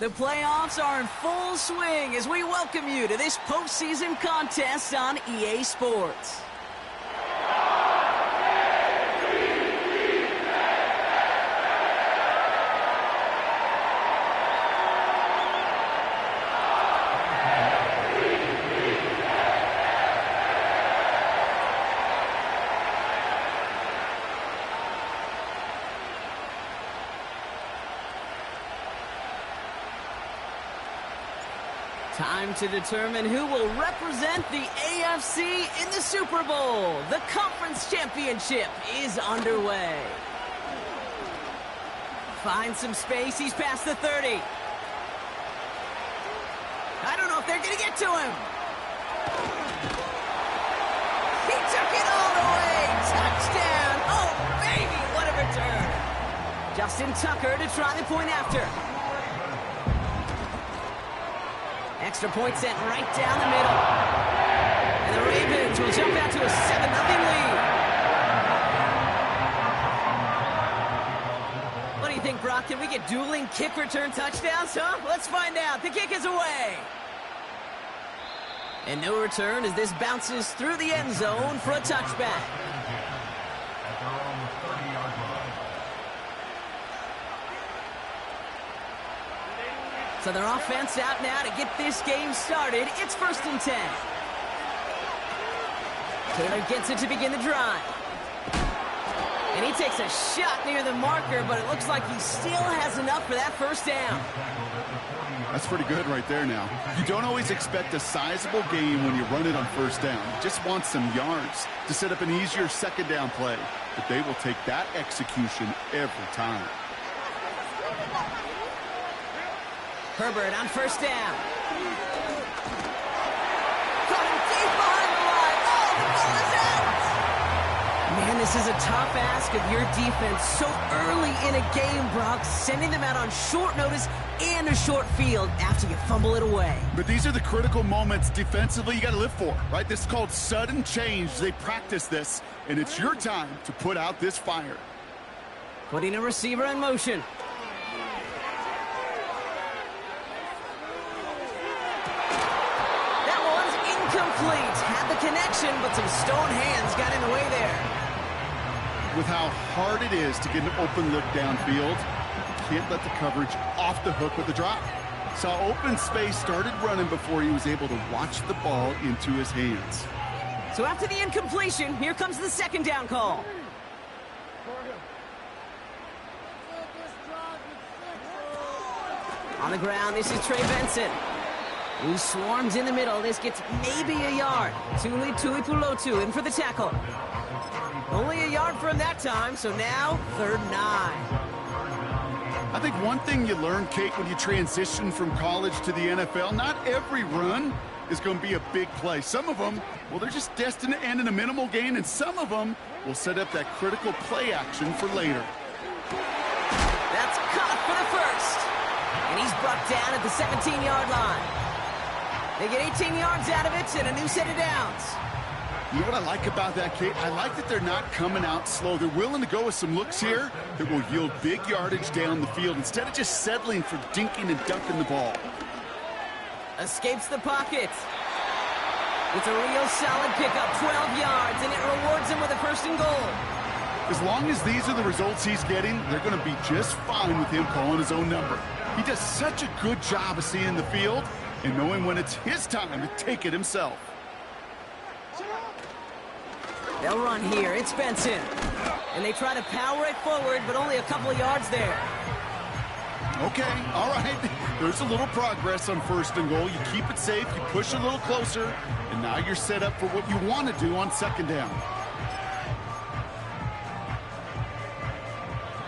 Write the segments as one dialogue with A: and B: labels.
A: The playoffs are in full swing as we welcome you to this postseason contest on EA Sports. Time to determine who will represent the AFC in the Super Bowl. The conference championship is underway. Finds some space. He's past the 30. I don't know if they're going to get to him. He took it all the way. Touchdown. Oh, baby, what a return. Justin Tucker to try the point after. Extra point sent right down the middle. And the Ravens will jump out to a 7-0 lead. What do you think, Brock? Can we get dueling kick return touchdowns, huh? Let's find out. The kick is away. And no return as this bounces through the end zone for a touchback. So their offense out now to get this game started. It's 1st and 10. Taylor gets it to begin the drive. And he takes a shot near the marker, but it looks like he still has enough for that first down.
B: That's pretty good right there now. You don't always expect a sizable game when you run it on 1st down. You just want some yards to set up an easier 2nd down play. But they will take that execution every time.
A: Herbert on 1st down. Caught him deep behind the line. Oh, the ball is out! Man, this is a tough ask of your defense so early in a game, Brock, sending them out on short notice and a short field after you fumble it away.
B: But these are the critical moments defensively you got to live for, right? This is called sudden change. They practice this, and it's your time to put out this fire.
A: Putting a receiver in motion. Complete. Had the connection, but some stone hands got in the way there.
B: With how hard it is to get an open look downfield, you can't let the coverage off the hook with the drop. Saw open space, started running before he was able to watch the ball into his hands.
A: So after the incompletion, here comes the 2nd down call. On the ground, this is Trey Benson, who swarms in the middle. This gets maybe a yard. Tuli Tuipulotu in for the tackle. Only a yard for him that time, so now 3rd and 9.
B: I think one thing you learn, Kate, when you transition from college to the NFL, not every run is going to be a big play. Some of them, well, they're just destined to end in a minimal gain, and some of them will set up that critical play action for later.
A: That's caught for the 1st. And he's brought down at the 17-yard line. They get 18 yards out of it and a new set of downs.
B: You know what I like about that, Kate? I like that they're not coming out slow. They're willing to go with some looks here that will yield big yardage down the field instead of just settling for dinking and dunking the ball.
A: Escapes the pocket. It's a real solid pickup, 12 yards, and it rewards him with a 1st and goal.
B: As long as these are the results he's getting, they're going to be just fine with him calling his own number. He does such a good job of seeing the field and knowing when it's his time to take it himself.
A: They'll run here. It's Benson. And they try to power it forward, but only a couple of yards there.
B: Okay, all right. There's a little progress on 1st and goal. You keep it safe, you push a little closer, and now you're set up for what you want to do on 2nd down.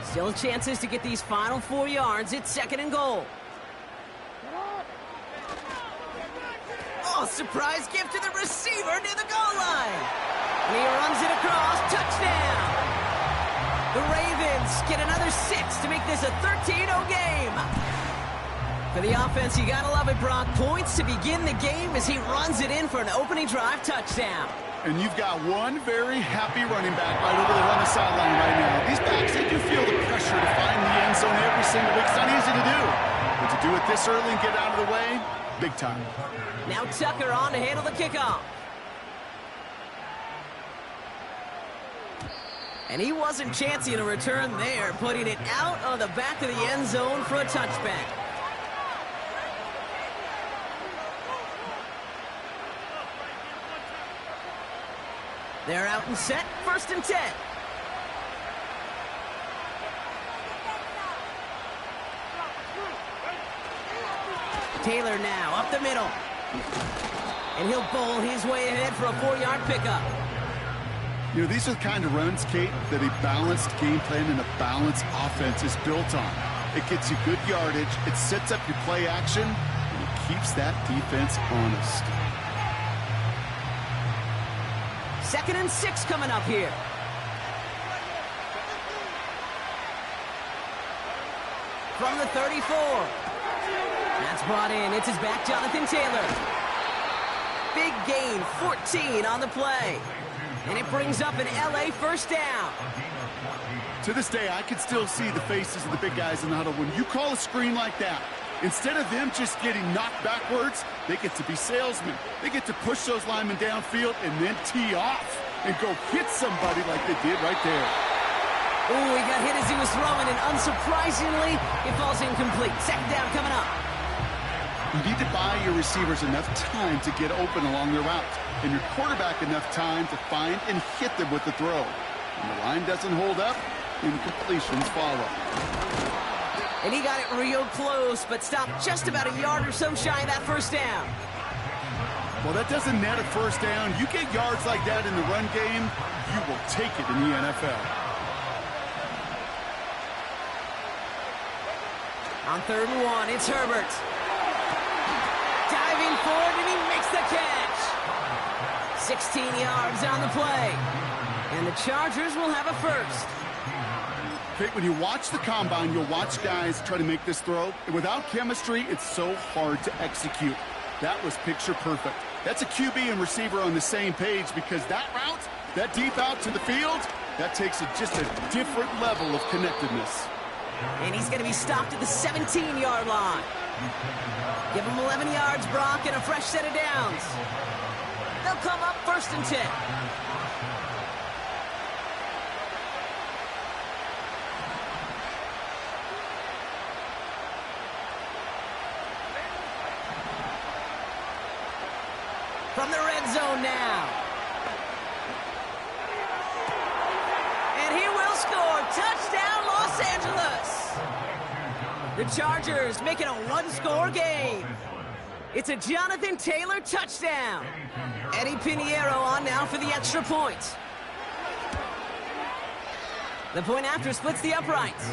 A: Still chances to get these final 4 yards. It's 2nd and goal. Oh, surprise gift to the receiver near the goal line. And he runs it across. Touchdown. The Ravens get another 6 to make this a 13-0 game. For the offense, you gotta love it, Brock. Points to begin the game as he runs it in for an opening drive touchdown.
B: And you've got one very happy running back right over there on the sideline right now. These backs, they do feel the pressure to find the end zone every single week. It's not easy to do. But to To do it this early and get out of the way, big time.
A: Now Tucker on to handle the kickoff. And he wasn't chancing a return there, putting it out on the back of the end zone for a touchback. They're out and set, 1st and 10. Taylor now up the middle. And he'll bowl his way ahead for a 4-yard pickup.
B: You know, these are the kind of runs, Kate, that a balanced game plan and a balanced offense is built on. It gets you good yardage, it sets up your play action, and it keeps that defense honest.
A: 2nd and 6 coming up here. From the 34. That's brought in. It's his back, Jonathan Taylor. Big gain, 14 on the play. And it brings up an LA 1st down.
B: To this day, I can still see the faces of the big guys in the huddle. When you call a screen like that, instead of them just getting knocked backwards, they get to be salesmen. They get to push those linemen downfield and then tee off and go hit somebody like they did right there.
A: Ooh, he got hit as he was throwing, and unsurprisingly, it falls incomplete. 2nd down coming up.
B: You need to buy your receivers enough time to get open along their route, and your quarterback enough time to find and hit them with the throw. When the line doesn't hold up, incompletions follow.
A: And he got it real close, but stopped just about a yard or so shy of that 1st down.
B: Well, that doesn't net a 1st down. You get yards like that in the run game, you will take it in the NFL.
A: On 3rd and 1, it's Herbert. Diving forward, and he makes the catch. 16 yards on the play. And the Chargers will have a 1st.
B: Okay, when you watch the combine, you'll watch guys try to make this throw. And without chemistry, it's so hard to execute. That was picture perfect. That's a QB and receiver on the same page, because that route, that deep out to the field, that takes just a different level of connectedness.
A: And he's going to be stopped at the 17-yard line. Give him 11 yards, Brock, and a fresh set of downs. They'll come up 1st and 10. From the red zone now. And he will score. Touchdown, Los Angeles. The Chargers making a 1-score game. It's a Jonathan Taylor touchdown. Eddie Pinheiro on now for the extra point. The point after splits the uprights.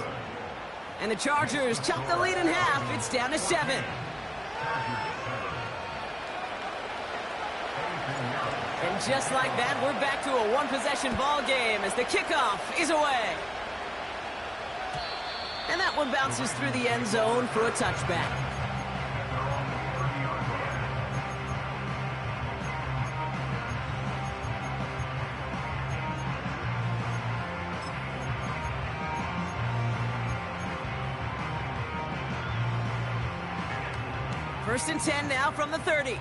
A: And the Chargers chop the lead in half. It's down to 7. And just like that, we're back to a 1-possession ball game as the kickoff is away. And that one bounces through the end zone for a touchback. First and 10 now from the 30.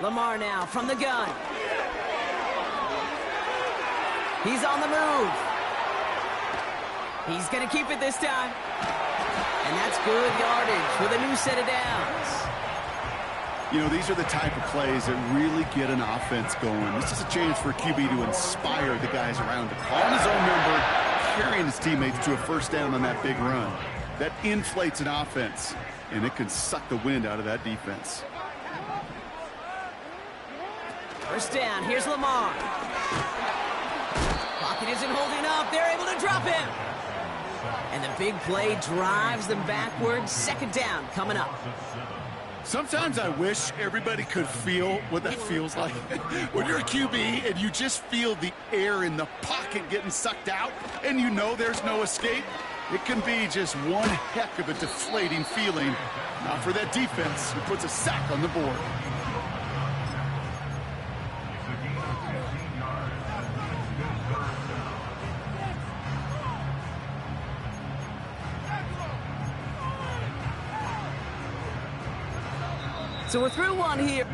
A: Lamar now from the gun. He's on the move. He's going to keep it this time. And that's good yardage with a new set of downs.
B: You know, these are the type of plays that really get an offense going. This is a chance for a QB to inspire the guys around him. Calling his own number, carrying his teammates to a 1st down on that big run. That inflates an offense, and it can suck the wind out of that defense.
A: 1st down, here's Lamar. Pocket isn't holding up. They're able to drop him. And the big play drives them backwards. 2nd down coming up.
B: Sometimes I wish everybody could feel what that feels like. When you're a QB and you just feel the air in the pocket getting sucked out and you know there's no escape, it can be just one heck of a deflating feeling. Not for that defense who puts a sack on the board.
A: So we're through one here.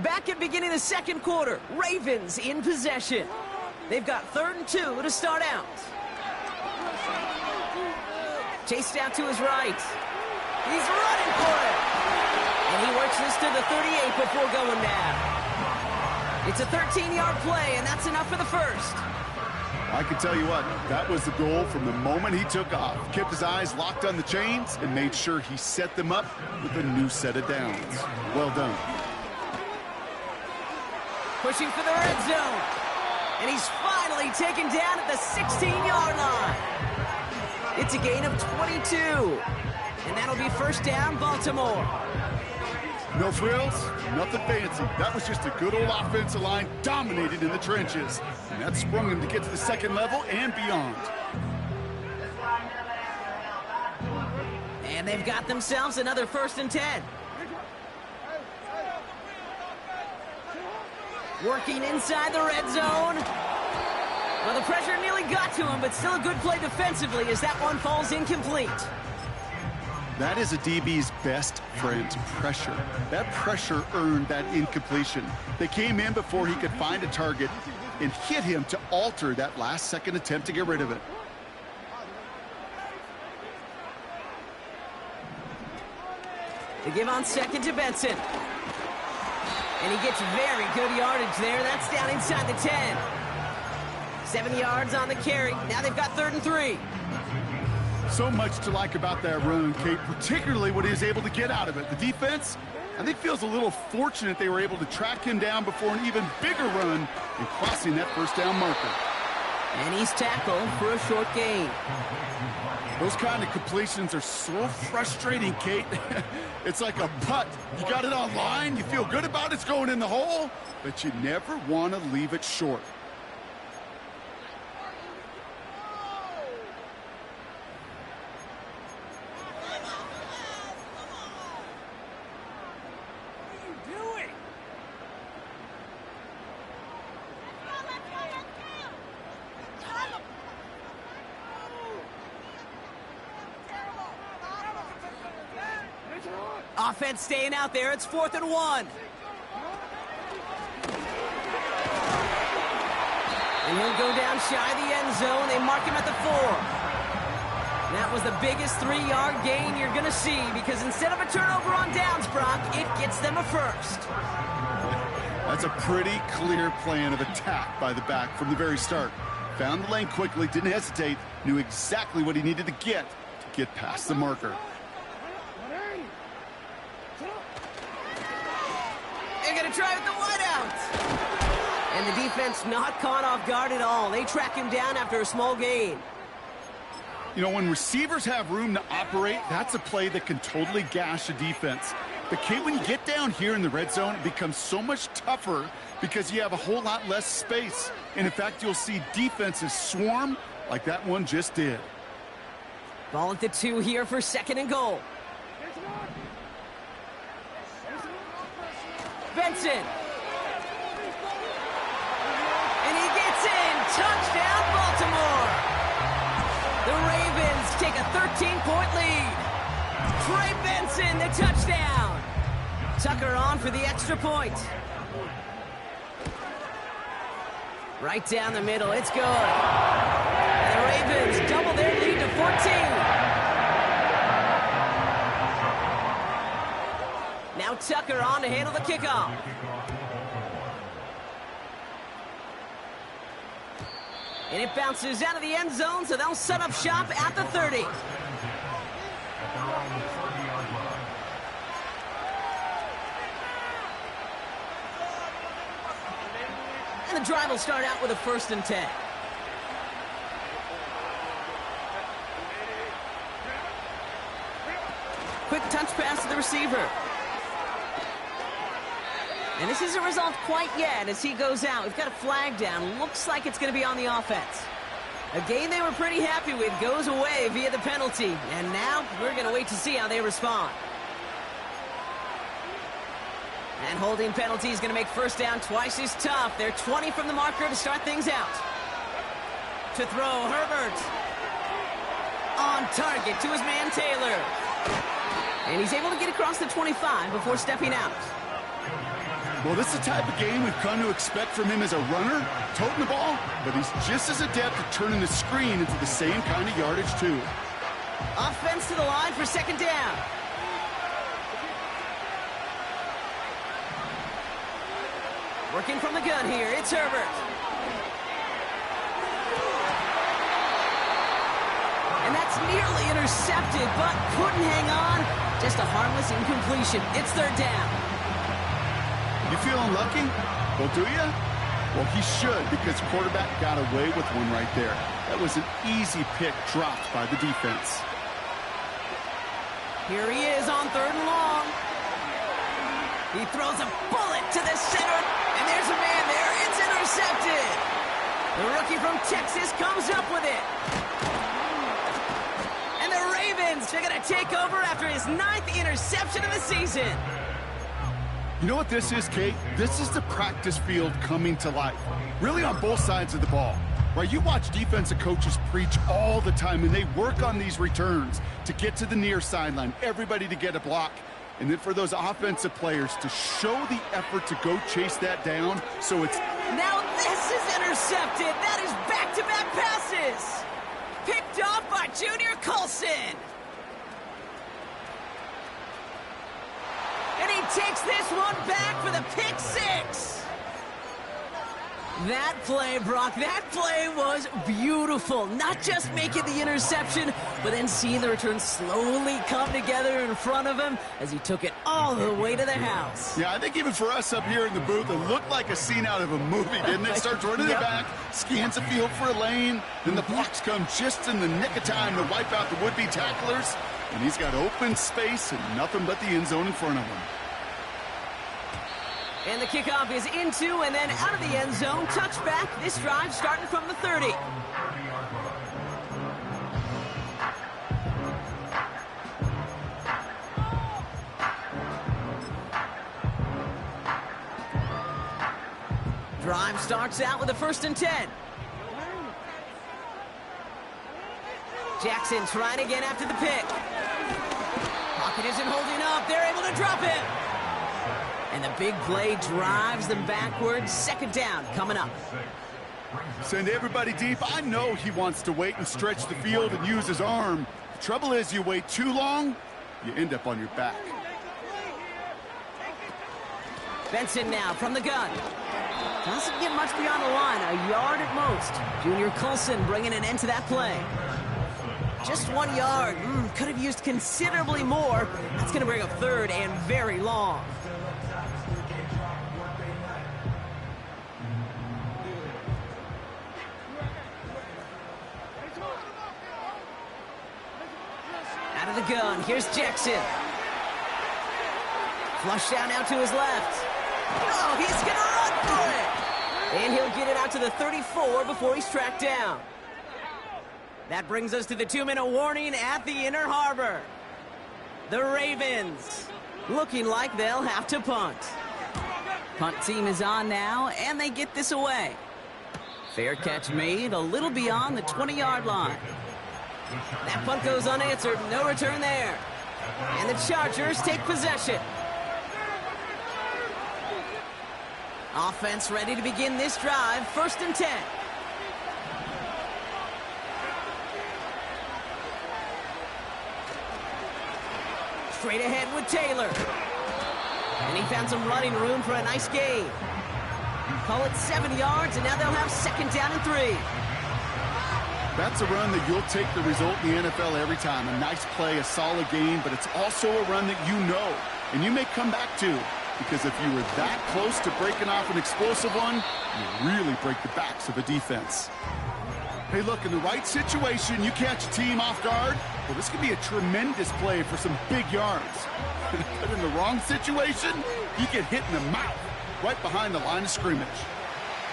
A: Back at beginning of the second quarter, Ravens in possession. They've got 3rd and 2 to start out. Chased out to his right. He's running for it. And he works this to the 38 before going down. It's a 13-yard play, and that's enough for the first.
B: I can tell you what, that was the goal from the moment he took off. Kept his eyes locked on the chains and made sure he set them up with a new set of downs. Well done.
A: Pushing for the red zone. And he's finally taken down at the 16-yard line. It's a gain of 22. And that'll be first down, Baltimore.
B: No frills, nothing fancy. That was just a good old offensive line dominated in the trenches. And that sprung him to get to the second level and beyond.
A: And they've got themselves another 1st and 10. Working inside the red zone. Well, the pressure nearly got to him, but still a good play defensively as that one falls incomplete.
B: That is a DB's best friend, pressure. That pressure earned that incompletion. They came in before he could find a target and hit him to alter that last-second attempt to get rid of it.
A: They give on 2nd to Benson. And he gets very good yardage there. That's down inside the 10. 7 yards on the carry. Now they've got 3rd and 3.
B: So much to like about that run, Kate, particularly what he was able to get out of it. The defense, I think, feels a little fortunate they were able to track him down before an even bigger run and crossing that first down marker.
A: And he's tackled for a short gain.
B: Those kind of completions are so frustrating, Kate. It's like a putt. You got it on line, you feel good about it's going in the hole, but you never want to leave it short.
A: Offense staying out there. It's 4th and 1. And he'll go down shy of the end zone. They mark him at the 4. That was the biggest 3-yard gain you're going to see because instead of a turnover on downs, Brock, it gets them a first.
B: That's a pretty clear plan of attack by the back from the very start. Found the lane quickly, didn't hesitate, knew exactly what he needed to get past the marker.
A: They're going to try with the wideout. And the defense not caught off guard at all. They track him down after a small gain.
B: You know, when receivers have room to operate, that's a play that can totally gash a defense. But, Kate, when you get down here in the red zone, it becomes so much tougher because you have a whole lot less space. And, in fact, you'll see defenses swarm like that one just did.
A: Ball at the 2 here for 2nd and goal. Benson. And he gets in. Touchdown, Baltimore. The Ravens take a 13-point lead. Trey Benson, the touchdown. Tucker on for the extra point. Right down the middle. It's good. And the Ravens double their lead to 14. Now Tucker on to handle the kickoff. And it bounces out of the end zone, so they'll set up shop at the 30. And the drive will start out with a 1st and 10. Quick touch pass to the receiver. And this isn't resolved quite yet as he goes out. We've got a flag down. Looks like it's going to be on the offense. A game they were pretty happy with goes away via the penalty. And now we're going to wait to see how they respond. And holding penalty is going to make first down twice as tough. They're 20 from the marker to start things out. To throw, Herbert. On target to his man, Taylor. And he's able to get across the 25 before stepping out.
B: Well, this is the type of game we've come to expect from him as a runner, toting the ball, but he's just as adept at turning the screen into the same kind of yardage, too.
A: Offense to the line for second down. Working from the gun here, it's Herbert. And that's nearly intercepted, but couldn't hang on. Just a harmless incompletion. It's third down.
B: You feeling lucky? Well, do you? Well, he should, because quarterback got away with one right there. That was an easy pick dropped by the defense.
A: Here he is on third and long. He throws a bullet to the center, and there's a man there. It's intercepted. The rookie from Texas comes up with it. And the Ravens are going to take over after his 9th interception of the season.
B: You know what this is, Kate? This is the practice field coming to life. Really on both sides of the ball. Right? You watch defensive coaches preach all the time, and they work on these returns to get to the near sideline, everybody to get a block. And then for those offensive players to show the effort to go chase that down, so it's...
A: Now this is intercepted. That is back-to-back passes. Picked off by Junior Colson. And he takes this one back for the pick six. That play, Brock, that play was beautiful. Not just making the interception, but then seeing the return slowly come together in front of him as he took it all the way to the house.
B: Yeah, I think even for us up here in the booth, it looked like a scene out of a movie, didn't it? Starts running
A: Yep.
B: the back, scans the field for a lane, then the blocks come just in the nick of time to wipe out the would-be tacklers, and he's got open space and nothing but the end zone in front of him.
A: And the kickoff is into and then out of the end zone. Touchback. This drive starting from the 30. Drive starts out with a 1st and 10. Jackson trying again after the pick. Pocket isn't holding up. They're able to drop it. And the big play drives them backwards. Second down coming up.
B: Send everybody deep. I know he wants to wait and stretch the field and use his arm. The trouble is, you wait too long, you end up on your back.
A: Benson now from the gun. Doesn't get much beyond the line, a yard at most. Junior Colson bringing an end to that play. Just 1 yard. Could have used considerably more. That's going to bring up third and very long. Out of the gun, here's Jackson. Flush down now to his left. Oh, he's going to run for it! And he'll get it out to the 34 before he's tracked down. That brings us to the 2-minute warning at the Inner Harbor. The Ravens looking like they'll have to punt. Punt team is on now, and they get this away. Fair catch made a little beyond the 20-yard line. That punt goes unanswered, no return there. And the Chargers take possession. Offense ready to begin this drive, 1st and 10. Straight ahead with Taylor. And he found some running room for a nice gain. Call it 7 yards, and now they'll have 2nd down and 3.
B: That's a run that you'll take the result in the NFL every time. A nice play, a solid game, but it's also a run that you know, and you may come back to, because if you were that close to breaking off an explosive one, you really break the backs of a defense. Hey, look, in the right situation, you catch a team off guard, well, this could be a tremendous play for some big yards. But in the wrong situation, you get hit in the mouth. right behind the line of scrimmage.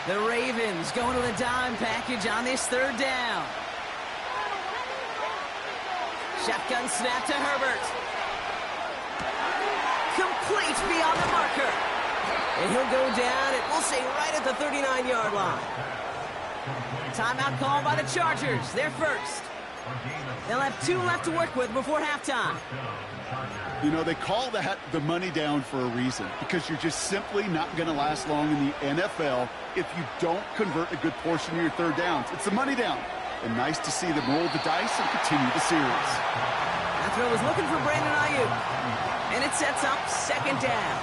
A: The Ravens going to the dime package on this third down. Shotgun snap to Herbert. Complete beyond the marker. And he'll go down, and we'll say right at the 39-yard line. Timeout called by the Chargers. They're first. They'll have 2 left to work with before halftime.
B: You know, they call that the money down for a reason, because you're just simply not going to last long in the NFL if you don't convert a good portion of your third downs. It's the money down. And nice to see them roll the dice and continue the series.
A: That throw was looking for Brandon Ayuk. And it sets up second down.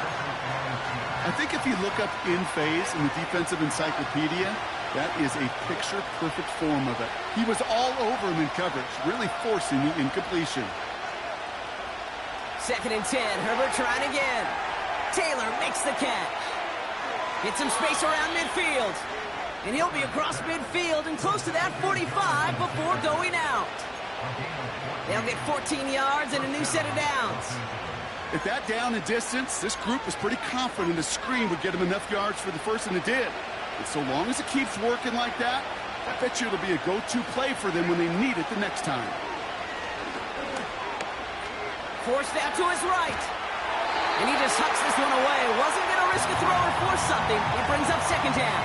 B: I think if you look up in phase in the defensive encyclopedia, that is a picture-perfect form of it. He was all over him in coverage, really forcing the incompletion.
A: 2nd and 10. Herbert trying again. Taylor makes the catch. Gets some space around midfield. And he'll be across midfield and close to that 45 before going out. They'll get 14 yards and a new set of downs.
B: At that down and distance, this group was pretty confident a screen would get him enough yards for the first, and it did. And so long as it keeps working like that, I bet you it'll be a go-to play for them when they need it the next time.
A: Forced out to his right. And he just hucks this one away. Wasn't going to risk a throw or force something. It brings up second down.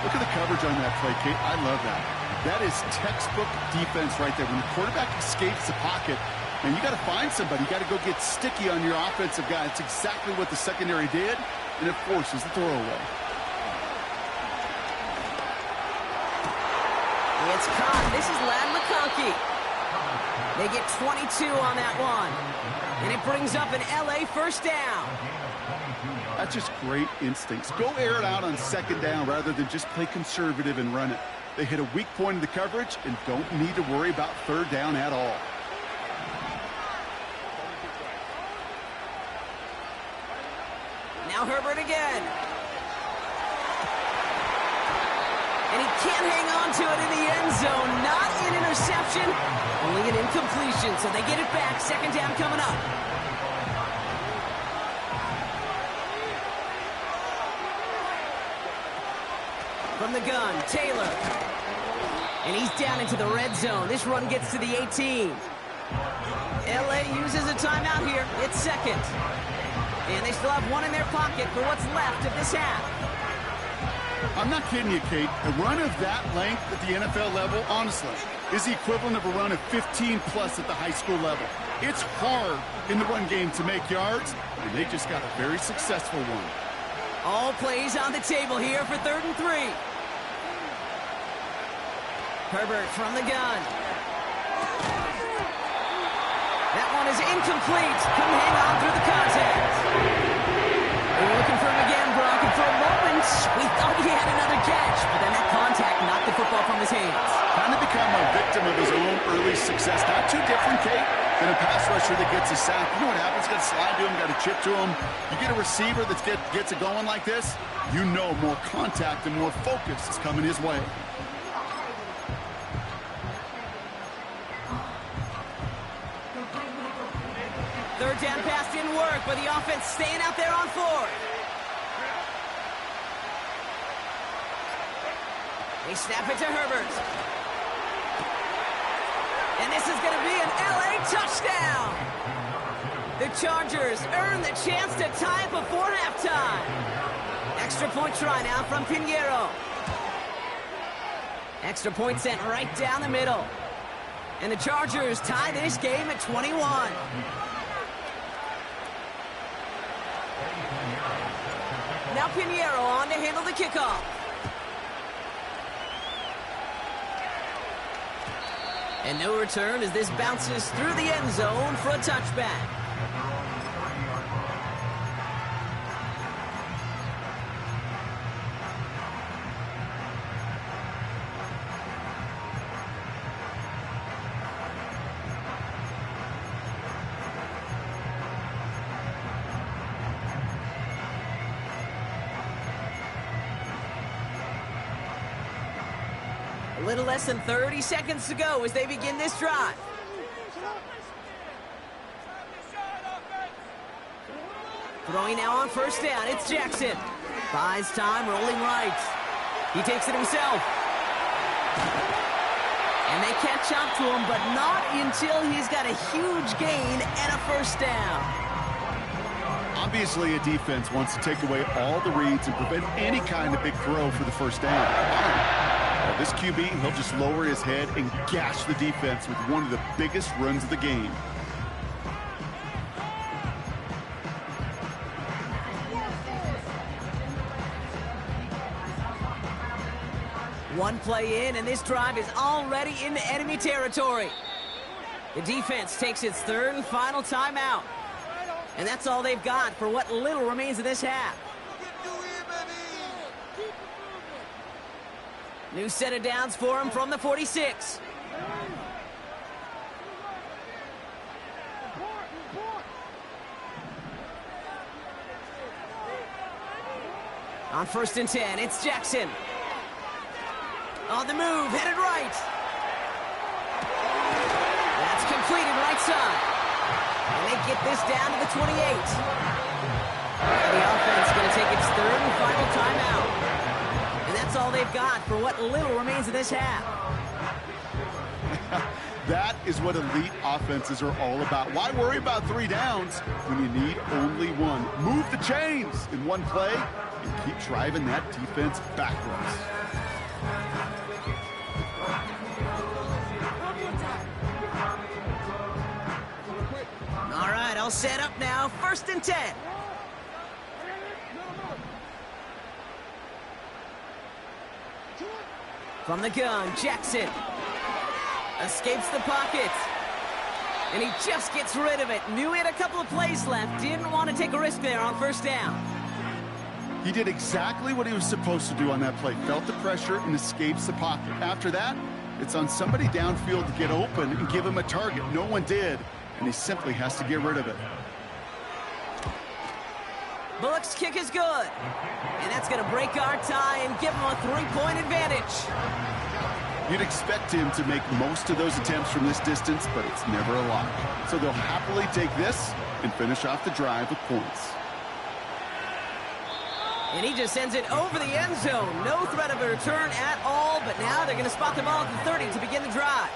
B: Look at the coverage on that play, Kate. I love that. That is textbook defense right there. When the quarterback escapes the pocket, and you got to find somebody. You got to go get sticky on your offensive guy. It's exactly what the secondary did, and it forces the throw away.
A: It's caught. This is Ladd McConkey. They get 22 on that one. And it brings up an LA first down.
B: That's just great instincts. Go air it out on second down rather than just play conservative and run it. They hit a weak point in the coverage and don't need to worry about third down at all.
A: Now Herbert again. And he can't hang on to it in the end zone. Not an interception, only an incompletion. So they get it back. Second down coming up. From the gun, Taylor. And he's down into the red zone. This run gets to the 18. LA uses a timeout here. It's second. And they still have one in their pocket for what's left of this half.
B: I'm not kidding you, Kate. A run of that length at the NFL level, honestly, is the equivalent of a run of 15-plus at the high school level. It's hard in the run game to make yards, and they just got a very successful one.
A: All plays on the table here for 3rd and 3. Herbert from the gun. That one is incomplete. Couldn't hang on through the contact. We're looking for him again, Brock, and for a moment, we thought he had another catch, but then that contact knocked the football from his hands.
B: Kind of become a victim of his own early success. Not too different, Kate, than a pass rusher that gets a sack. You know what happens? Got to slide to him, got to chip to him. You get a receiver that gets it going like this, you know more contact and more focus is coming his way.
A: Third down pass didn't work, but the offense staying out there on 4th. They snap it to Herbert. And this is going to be an LA touchdown. The Chargers earn the chance to tie it before halftime. Extra point try now from Pinheiro. Extra point sent right down the middle. And the Chargers tie this game at 21. Now Pinheiro on to handle the kickoff. And no return as this bounces through the end zone for a touchback. A little less than 30 seconds to go as they begin this drive. Throwing now on first down. It's Jackson. Buys time, rolling right. He takes it himself. And they catch up to him, but not until he's got a huge gain and a first down.
B: Obviously, a defense wants to take away all the reads and prevent any kind of big throw for the first down. Well, this QB, he'll just lower his head and gash the defense with one of the biggest runs of the game.
A: One play in, and this drive is already into enemy territory. The defense takes its third and final timeout. And that's all they've got for what little remains of this half. New set of downs for him from the 46. On first and 10, it's Jackson. On the move, headed right. That's completed right side. And they get this down to the 28. The offense going to take its third and final timeout. And that's all they've got for what little remains of this half.
B: That is what elite offenses are all about. Why worry about 3 downs when you need only one? Move the chains in one play and keep driving that defense backwards.
A: All right, all set up now. First and 10. From the gun, Jackson escapes the pocket. And he just gets rid of it. Knew he had a couple of plays left. Didn't want to take a risk there on first down.
B: He did exactly what he was supposed to do on that play. Felt the pressure and escapes the pocket. After that, it's on somebody downfield to get open and give him a target. No one did, and he simply has to get rid of it.
A: Bullock's kick is good. And that's going to break our tie and give him a 3-point advantage.
B: You'd expect him to make most of those attempts from this distance, but it's never a lock. So they'll happily take this and finish off the drive with points.
A: And he just sends it over the end zone. No threat of a return at all, but now they're going to spot the ball at the 30 to begin the drive.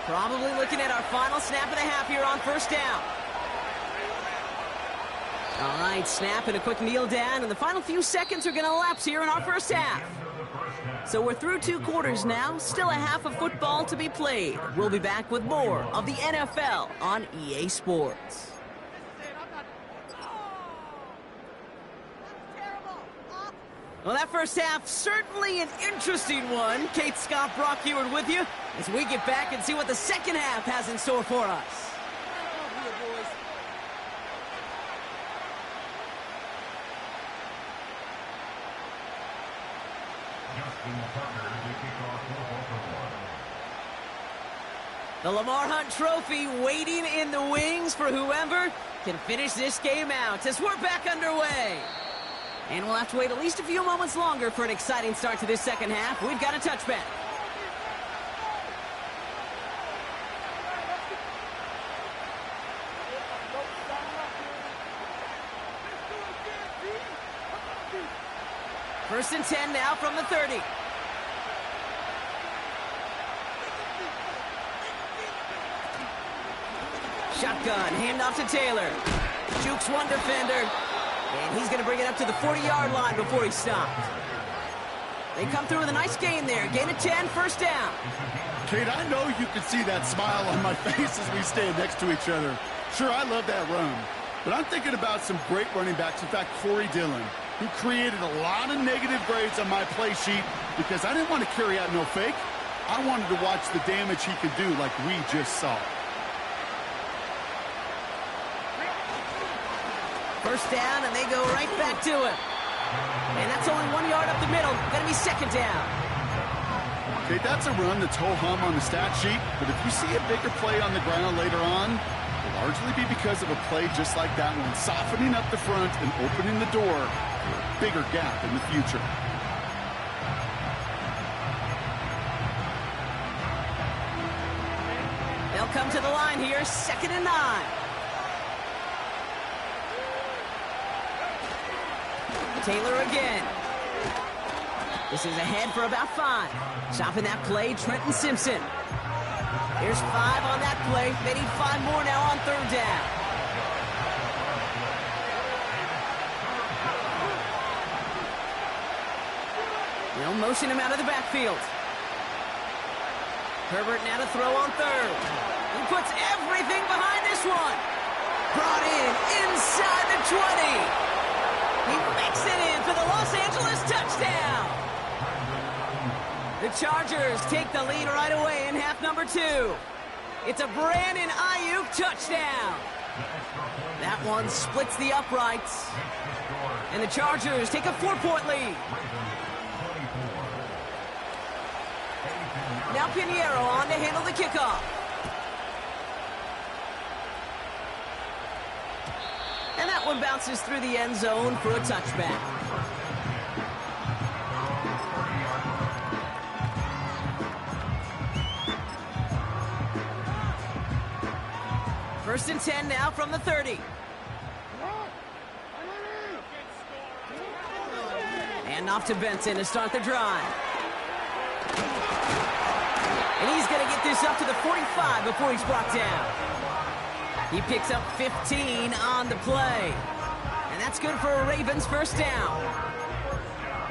A: Probably looking at our final snap of the half here on first down. All right, snap and a quick kneel down, and the final few seconds are going to elapse here in our first half. So we're through 2 quarters now, still a half of football to be played. We'll be back with more of the NFL on EA Sports. Well, that first half, certainly an interesting one. Kate Scott, Brock Ewart with you as we get back and see what the second half has in store for us. The Lamar Hunt Trophy waiting in the wings for whoever can finish this game out as we're back underway. And we'll have to wait at least a few moments longer for an exciting start to this second half. We've got a touchback. First and 10 now from the 30. Shotgun, handoff to Taylor. Jukes one defender. And he's going to bring it up to the 40-yard line before he stopped. They come through with a nice gain there. Gain of 10, first down.
B: Kate, I know you can see that smile on my face as we stand next to each other. Sure, I love that run. But I'm thinking about some great running backs. In fact, Corey Dillon, who created a lot of negative grades on my play sheet because I didn't want to carry out no fake. I wanted to watch the damage he could do like we just saw.
A: First down, and they go right back to it. And that's only 1 yard up the middle. Going to be second down.
B: Okay, that's a run that's ho-hum on the stat sheet, but if you see a bigger play on the ground later on, it'll largely be because of a play just like that one, softening up the front and opening the door for a bigger gap in the future. They'll
A: come to the line here, 2nd and 9. Taylor again. This is ahead for about 5. Stopping that play, Trenton Simpson. Here's 5 on that play. They need 5 more now on 3rd down. They'll motion him out of the backfield. Herbert now to throw on 3rd. He puts everything behind this one. Brought in inside the 20. He makes it in for the Los Angeles touchdown. The Chargers take the lead right away in half number 2. It's a Brandon Ayuk touchdown. That one splits the uprights. And the Chargers take a 4-point lead. Now Pinheiro on to handle the kickoff. And that one bounces through the end zone for a touchback. First and 10 now from the 30. And off to Benson to start the drive. And he's going to get this up to the 45 before he's brought down. He picks up 15 on the play. And that's good for a Ravens first down.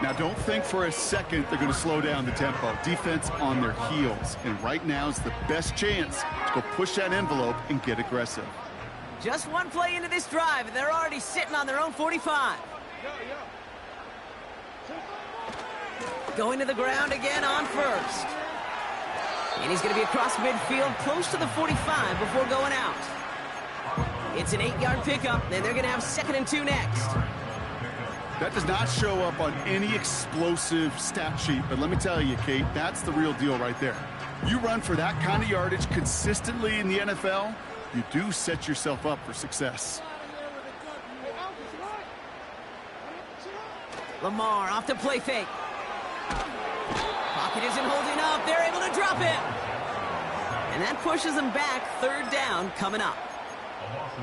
B: Now, don't think for a second they're going to slow down the tempo. Defense on their heels. And right now is the best chance to go push that envelope and get aggressive.
A: Just one play into this drive, and they're already sitting on their own 45. Going to the ground again on 1st. And he's going to be across midfield, close to the 45 before going out. It's an 8-yard pickup, and they're going to have 2nd and 2 next.
B: That does not show up on any explosive stat sheet, but let me tell you, Kate, that's the real deal right there. You run for that kind of yardage consistently in the NFL, you do set yourself up for success.
A: Lamar off the play fake. Pocket isn't holding up. They're able to drop him. And that pushes them back. 3rd down coming up.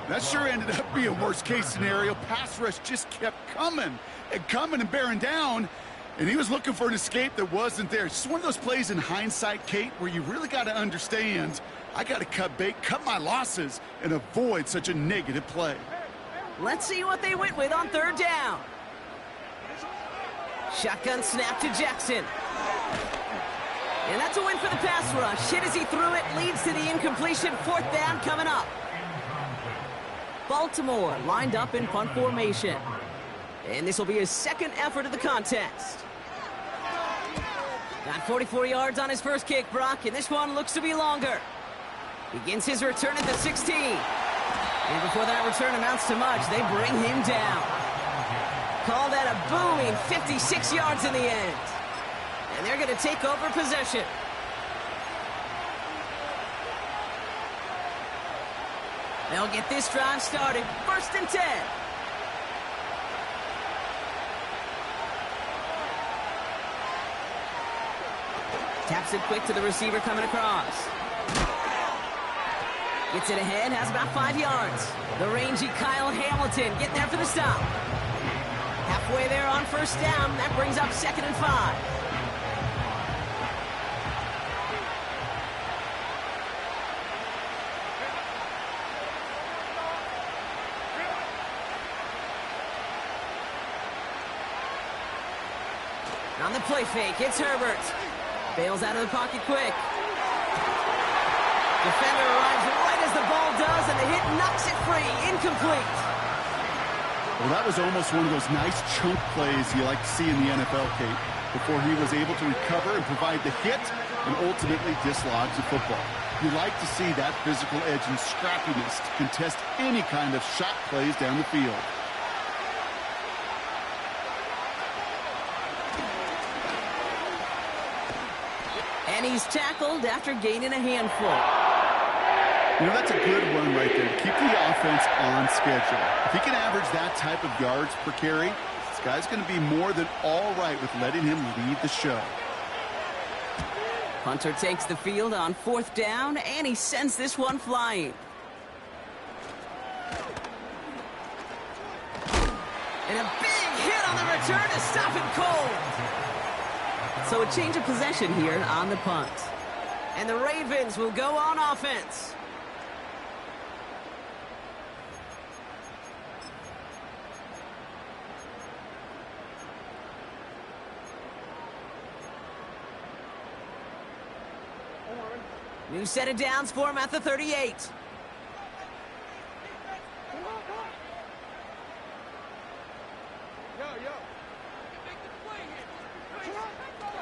B: That sure ended up being worst-case scenario. Pass rush just kept coming and bearing down, and he was looking for an escape that wasn't there. It's just one of those plays in hindsight, Kate, where you really got to understand, I got to cut bait, cut my losses, and avoid such a negative play.
A: Let's see what they went with on 3rd down. Shotgun snap to Jackson. And that's a win for the pass rush. Hit as he threw it, leads to the incompletion. 4th down coming up. Baltimore lined up in punt formation. And this will be his 2nd effort of the contest. Got 44 yards on his first kick, Brock, and this one looks to be longer. Begins his return at the 16. And before that return amounts to much, they bring him down. Call that a booming 56 yards in the end. And they're going to take over possession. They'll get this drive started. 1st and 10. Taps it quick to the receiver coming across. Gets it ahead, has about 5 yards. The rangy Kyle Hamilton getting there for the stop. Halfway there on 1st down. That brings up 2nd and 5. On the play fake, it's Herbert. Bails out of the pocket quick. Defender arrives right as the ball does, and the hit knocks it free. Incomplete.
B: Well, that was almost one of those nice chunk plays you like to see in the NFL, Kate, before he was able to recover and provide the hit and ultimately dislodge the football. You like to see that physical edge and scrappiness to contest any kind of shot plays down the field.
A: And he's tackled after gaining a handful.
B: You know, that's a good run right there to keep the offense on schedule. If he can average that type of yards per carry, this guy's going to be more than all right with letting him lead the show.
A: Hunter takes the field on 4th down, and he sends this one flying. And a big hit on the return to stop him cold. So a change of possession here on the punt. And the Ravens will go on offense. New set of downs for him at the 38.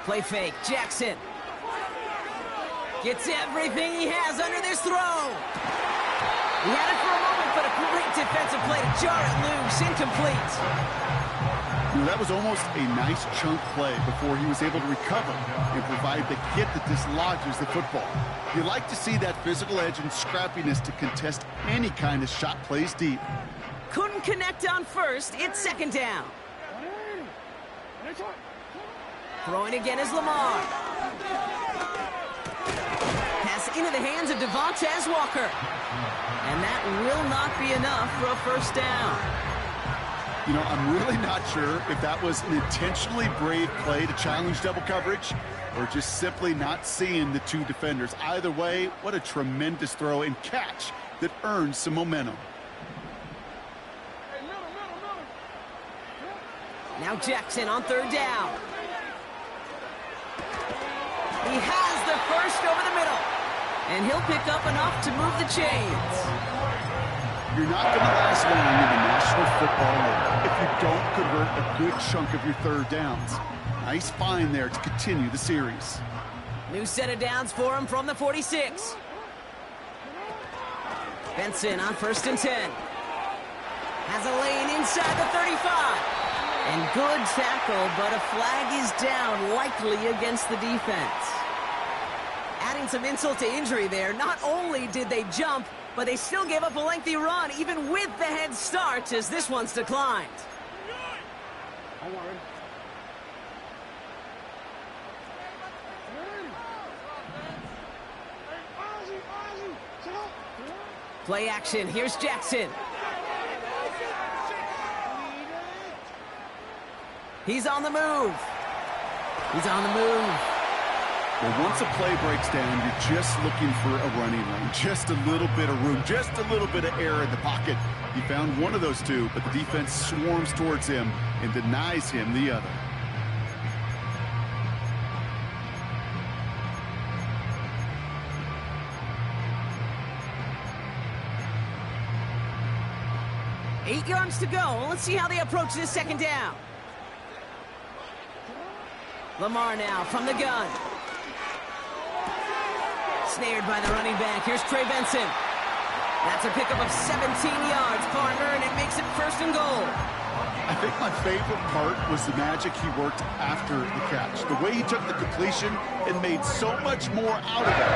A: Play fake, Jackson. Gets everything he has under this throw. He had it for a moment, but a great defensive play to jar it loose, incomplete.
B: That was almost a nice chunk play before he was able to recover and provide the hit that dislodges the football. You like to see that physical edge and scrappiness to contest any kind of shot plays deep.
A: Couldn't connect on first. It's second down. Throwing again is Lamar. Pass into the hands of Devontae Walker. And that will not be enough for a first down.
B: You know, I'm really not sure if that was an intentionally brave play to challenge double coverage or just simply not seeing the two defenders. Either way, what a tremendous throw and catch that earns some momentum.
A: Now Jackson on third down. He has the first over the middle. And he'll pick up enough to move the chains.
B: You're not going to last long in the National Football League if you don't convert a good chunk of your third downs. Nice find there to continue the series.
A: New set of downs for him from the 46. Benson on first and 10. Has a lane inside the 35. And good tackle, but a flag is down, likely against the defense. Adding some insult to injury there, not only did they jump, but they still gave up a lengthy run, even with the head start, as this one's declined. Play action. Here's Jackson. He's on the move. He's on the move.
B: Well, once a play breaks down, you're just looking for a running lane. Just a little bit of room, just a little bit of air in the pocket. He found one of those two, but the defense swarms towards him and denies him the other.
A: Eight yards to go. Let's see how they approach this second down. Lamar now from the gun. Snared by the running back. Here's Trey Benson. That's a pickup of 17 yards, partner, and it makes it first and goal.
B: I think my favorite part was the magic he worked after the catch. The way he took the completion and made so much more out of it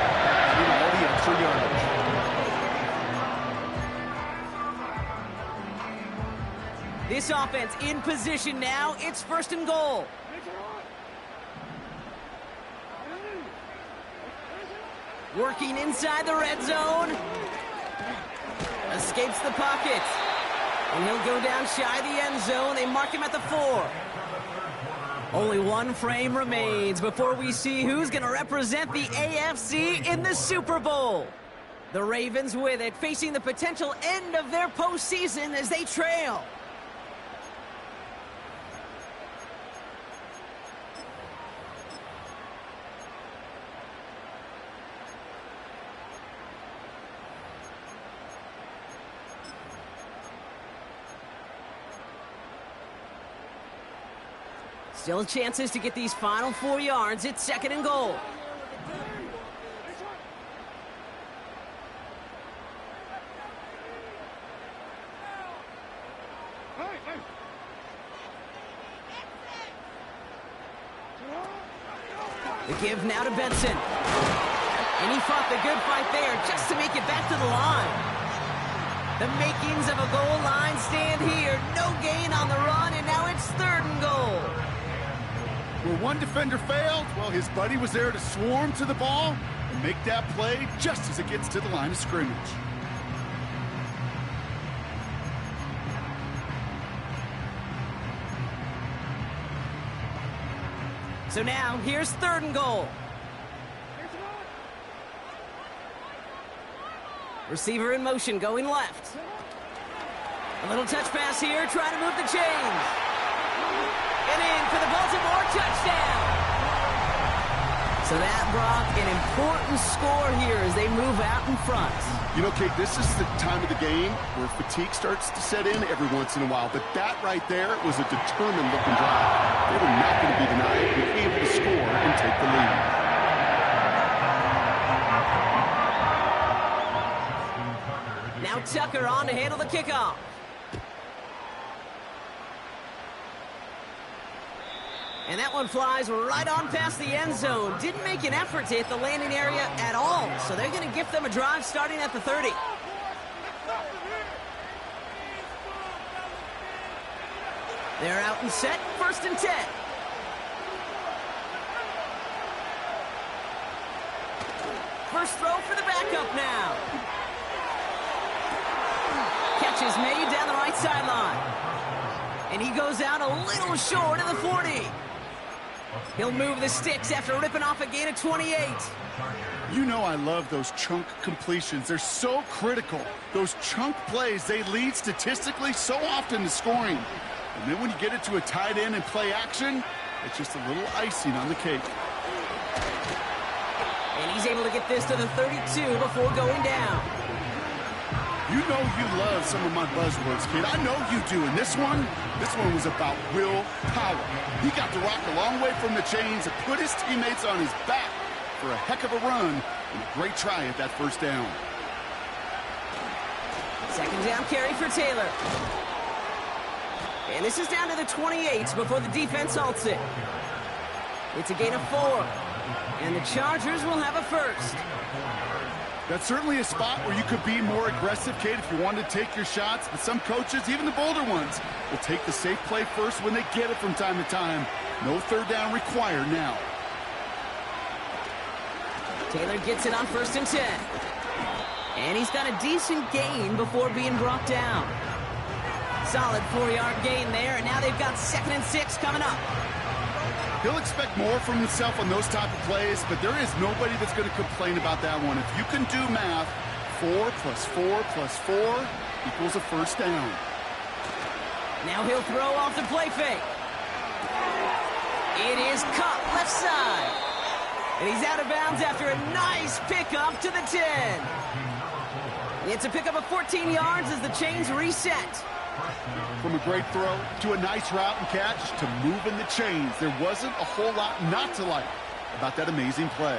B: with all the extra yardage.
A: This offense in position now. It's first and goal. Working inside the red zone. Escapes the pocket. And he'll go down shy of the end zone. They mark him at the 4. Only one frame remains before we see who's going to represent the AFC in the Super Bowl. The Ravens with it, facing the potential end of their postseason as they trail. Still chances to get these final 4 yards. It's second and goal. The give now to Benson. And he fought the good fight there just to make it back to the line. The makings of a goal line stand here. No gain on the run, and now it's third and goal.
B: Where one defender failed, well, his buddy was there to swarm to the ball and make that play just as it gets to the line of scrimmage.
A: So now, here's 3rd and goal. Receiver in motion, going left. A little touch pass here, trying to move the chains. And in for the Baltimore touchdown. So that brought an important score here as they move out in front.
B: You know, Kate, this is the time of the game where fatigue starts to set in every once in a while. But that right there was a determined-looking drive. They were not going to be denied, being able to score and take the lead.
A: Now Tucker on to handle the kickoff. And that one flies right on past the end zone. Didn't make an effort to hit the landing area at all. So they're going to gift them a drive starting at the 30. They're out and set, 1st and 10. First throw for the backup now. Catch is made down the right sideline. And he goes out a little short of the 40. He'll move the sticks after ripping off a gain of 28.
B: You know I love those chunk completions. They're so critical. Those chunk plays, they lead statistically so often to scoring. And then when you get it to a tight end and play action, it's just a little icing on the cake.
A: And he's able to get this to the 32 before going down.
B: You know you love some of my buzzwords, kid. I know you do. And this one was about willpower. He got the rock a long way from the chains and put his teammates on his back for a heck of a run and a great try at that 1st down.
A: 2nd down carry for Taylor. And this is down to the 28 before the defense halts it. It's a gain of 4. And the Chargers will have a 1st.
B: That's certainly a spot where you could be more aggressive, Kate, if you wanted to take your shots. But some coaches, even the bolder ones, will take the safe play first when they get it from time to time. No 3rd down required now.
A: Taylor gets it on 1st and 10. And he's got a decent gain before being brought down. Solid 4-yard gain there, and now they've got 2nd and 6 coming up.
B: He'll expect more from himself on those type of plays, but there is nobody that's going to complain about that one. If you can do math, 4 plus 4 plus 4 equals a 1st down.
A: Now he'll throw off the play fake. It is caught left side. And he's out of bounds after a nice pickup to the 10. It's a pickup of 14 yards as the chains reset.
B: From a great throw to a nice route and catch to moving the chains. There wasn't a whole lot not to like about that amazing play.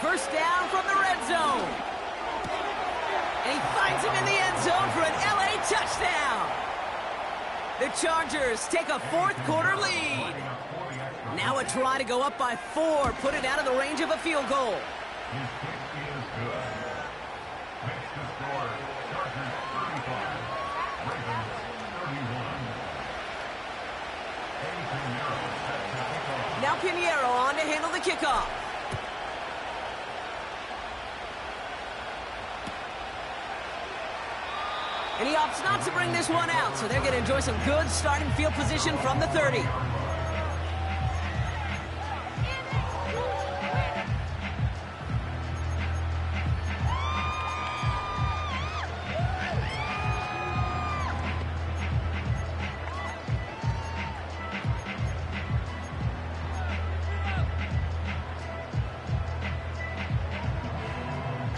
A: 1st down from the red zone. And he finds him in the end zone for an LA touchdown. The Chargers take a 4th quarter lead. Now a try to go up by 4, put it out of the range of a field goal. Now Pinheiro on to handle the kickoff. And he opts not to bring this one out, so they're going to enjoy some good starting field position from the 30.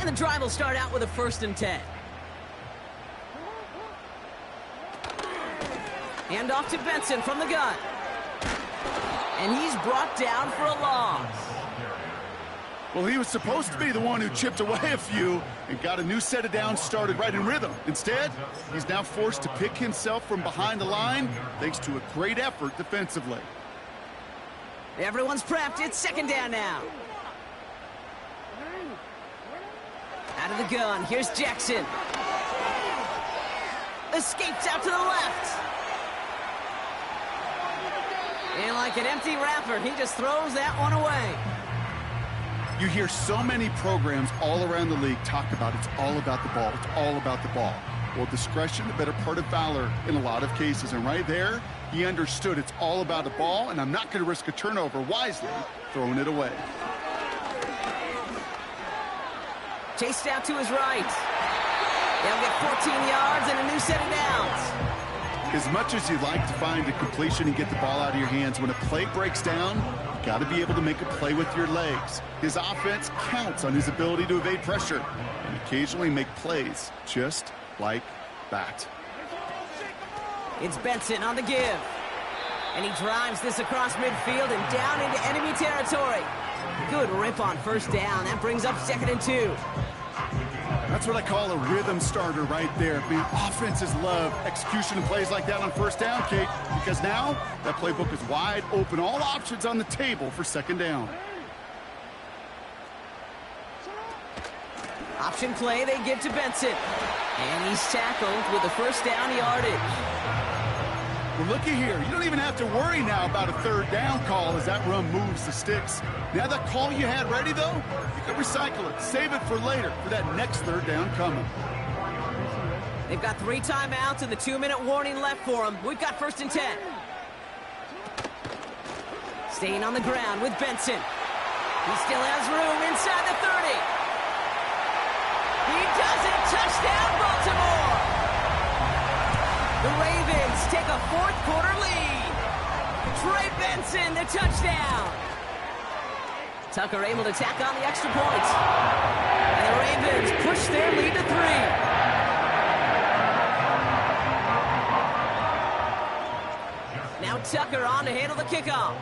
A: And the drive will start out with a 1st and 10. Hand off to Benson from the gun. And he's brought down for a loss.
B: Well, he was supposed to be the one who chipped away a few and got a new set of downs started right in rhythm. Instead, he's now forced to pick himself from behind the line thanks to a great effort defensively.
A: Everyone's prepped. It's 2nd down now. Out of the gun. Here's Jackson. Escapes out to the left. And like an empty wrapper, he just throws that one away.
B: You hear so many programs all around the league talk about it's all about the ball. It's all about the ball. Well, discretion, the better part of valor in a lot of cases. And right there, he understood it's all about the ball, and I'm not going to risk a turnover, wisely throwing it away.
A: Chased out to his right. They'll get 14 yards and a new set of downs.
B: As much as you'd like to find a completion and get the ball out of your hands, when a play breaks down, you got to be able to make a play with your legs. His offense counts on his ability to evade pressure and occasionally make plays just like that.
A: It's Benson on the give. And he drives this across midfield and down into enemy territory. Good rip on first down. That brings up 2nd and 2.
B: That's what I call a rhythm starter right there. Man, offenses love execution and plays like that on first down, Kate, because now that playbook is wide open. All options on the table for 2nd down.
A: Option play they give to Benson. And he's tackled with the first down yardage.
B: Well, looky here. You don't even have to worry now about a 3rd down call as that run moves the sticks. Now that call you had ready, though, you can recycle it. Save it for later for that next 3rd down coming.
A: They've got 3 timeouts and the 2-minute warning left for them. We've got 1st and 10. Staying on the ground with Benson. He still has room inside the 30. He does it. Touchdown, Baltimore. The Ravens take a 4th quarter lead. Trey Benson, the touchdown. Tucker able to tack on the extra point. And the Ravens push their lead to 3. Now Tucker on to handle the kickoff.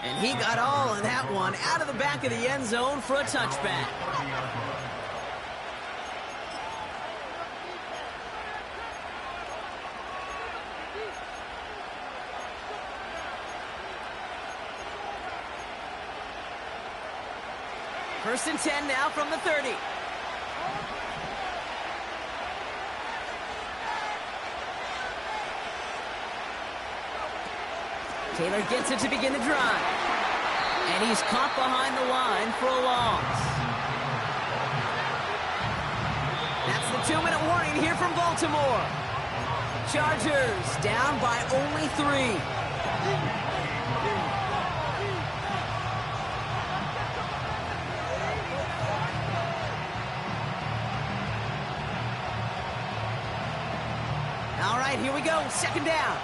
A: And he got all of that one out of the back of the end zone for a touchback. First and 10 now from the 30. Taylor gets it to begin the drive. And he's caught behind the line for a loss. That's the 2-minute warning here from Baltimore. Chargers down by only 3. All right, here we go. 2nd down.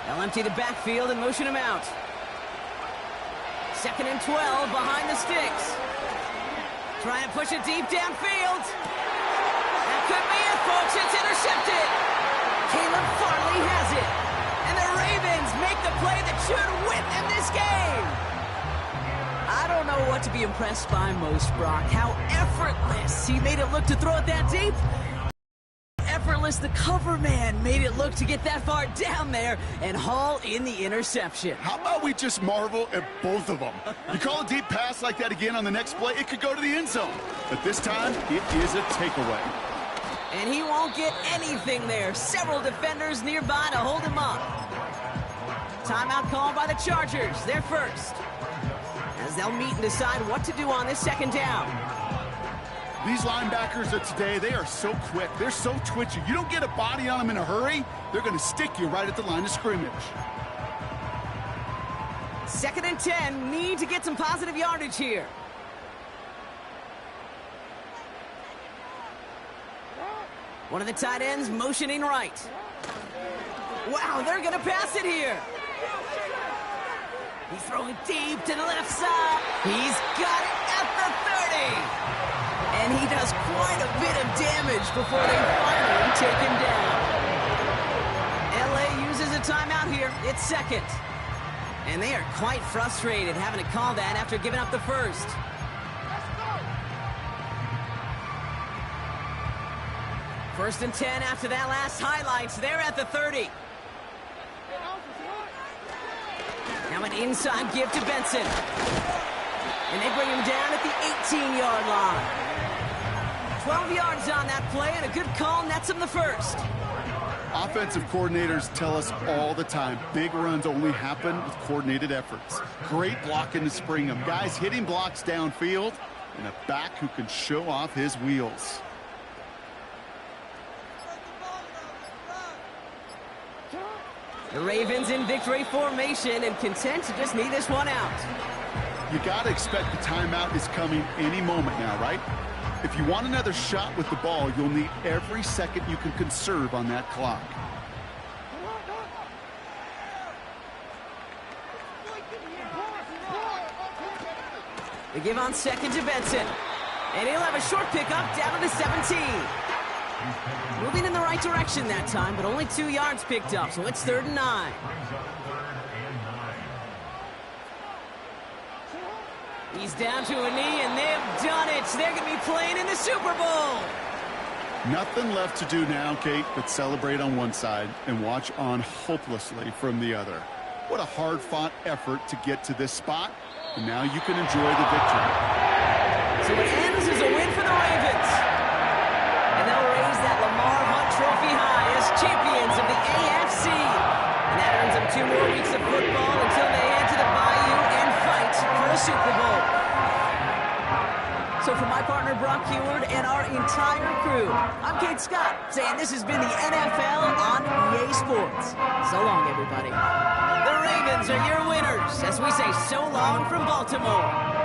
A: They'll empty the backfield and motion him out. 2nd and 12 behind the sticks. Trying to push it deep downfield. That could be it, folks. It's intercepted. Caleb Farley has it. And the Ravens make the play that should win them this game. I don't know what to be impressed by most, Brock. How effortless he made it look to throw it that deep. Effortless the cover man made it look to get that far down there and haul in the interception.
B: How about we just marvel at both of them? You call a deep pass like that again on the next play, it could go to the end zone. But this time, it is a takeaway.
A: And he won't get anything there. Several defenders nearby to hold him up. Timeout called by the Chargers. They're first. As they'll meet and decide what to do on this 2nd down.
B: These linebackers of today, they are so quick. They're so twitchy. You don't get a body on them in a hurry, they're going to stick you right at the line of scrimmage.
A: 2nd and 10. Need to get some positive yardage here. One of the tight ends motioning right. Wow, they're going to pass it here. He's throwing deep to the left side. He's got it at the 30. And he does quite a bit of damage before they finally take him down. LA uses a timeout here. It's 2nd. And they are quite frustrated having to call that after giving up the first. First and 10 after that last highlights. They're at the 30. Now an inside give to Benson. And they bring him down at the 18-yard line. 12 yards on that play, and a good call nets him the first.
B: Offensive coordinators tell us all the time, big runs only happen with coordinated efforts. Great blocking to spring them. Guys hitting blocks downfield, and a back who can show off his wheels.
A: The Ravens in victory formation and content to just knee this one out.
B: You got to expect the timeout is coming any moment now, right? If you want another shot with the ball, you'll need every second you can conserve on that clock.
A: They give on second to Benson. And he'll have a short pickup down to the 17. Moving in the right direction that time, but only 2 yards picked up, so it's 3rd and 9. He's down to a knee, and they've done it. They're going to be playing in the Super Bowl.
B: Nothing left to do now, Kate, but celebrate on one side and watch on hopelessly from the other. What a hard-fought effort to get to this spot, and now you can enjoy the victory.
A: So it ends as a win for the Ravens. And they'll raise that Lamar Hunt Trophy high as champions of the AFC. And that earns them 2 more weeks of football until they head to the Bayou and fight for a Super Bowl. So for my partner Brock Heward and our entire crew, I'm Kate Scott saying this has been the NFL on EA Sports. So long, everybody. The Ravens are your winners as we say so long from Baltimore.